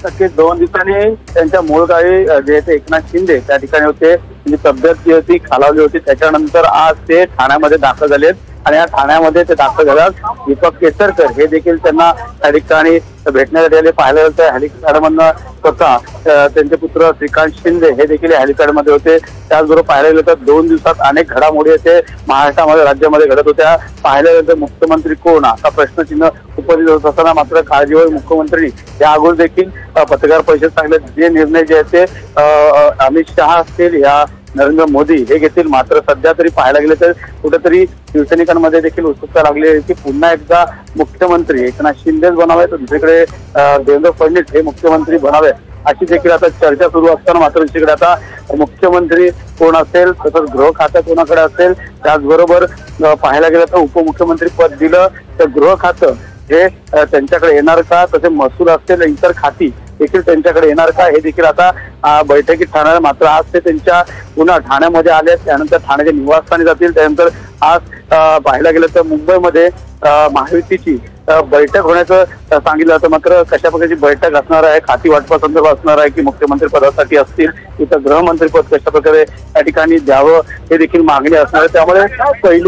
नक्कीच 2 दिवसांनी त्यांच्या मूळ गावी जे ते एकनाथ शिंदे त्या ठिकाणी होते. म्हणजे तब्येत जी होती खालावली होती. त्याच्यानंतर आज ते ठाण्यामध्ये दाखल झालेत आणि या ठाण्यामध्ये ते दाखल झाल्यास दीपक केसरकर हे देखील त्यांना त्या ठिकाणी भेटण्यासाठी आले. पाहिलं जातं हेलिपॅडमधनं स्वतः त्यांचे पुत्र श्रीकांत शिंदे हे देखील हेलिपॅडमध्ये होते. त्याचबरोबर पाहायला गेलं तर 2 दिवसात अनेक घडामोडी येते महाराष्ट्रामध्ये राज्यामध्ये घडत होत्या. पाहिलं गेलं तर मुख्यमंत्री कोण असा प्रश्नचिन्ह उपस्थित होत असताना मात्र काळजीवाहू मुख्यमंत्री या अगोदर देखील पत्रकार परिषद सांगले जे निर्णय जे आहेत ते अमित शहा असतील या नरेंद्र मोदी हे घेतील. मात्र सध्या तरी पाहायला गेलं तर कुठेतरी शिवसैनिकांमध्ये देखील उत्सुकता लागली आहे की पुन्हा एकदा मुख्यमंत्री एकनाथ शिंदेच बनावे तर दुसरीकडे देवेंद्र फडणवीस हे मुख्यमंत्री बनावे अशी देखील आता चर्चा सुरू असताना मात्र दुसरीकडे आता मुख्यमंत्री कोण असेल तसंच गृह खातं कोणाकडे असेल त्याचबरोबर पाहायला गेलं तर उपमुख्यमंत्री पद दिलं तर गृह खातं हे त्यांच्याकडे येणार का तसे महसूल असतील इतर खाती देखील त्यांच्याकडे येणार का हे देखील आता बैठकीत ठरणार. मात्र आज ते त्यांच्या पुन्हा ठाण्यामध्ये आले त्यानंतर ठाण्याच्या निवासस्थानी जातील. त्यानंतर आज पाहायला गेलं तर मुंबईमध्ये महायुतीची बैठक होण्याचं सांगितलं जातं. मात्र कशा प्रकारची बैठक असणार आहे खाती वाटपासंदर्भात असणार आहे की मुख्यमंत्री पदासाठी असतील इथं गृहमंत्री पद कशा प्रकारे या ठिकाणी द्यावं हे देखील मागणी असणार आहे. त्यामुळे पहिली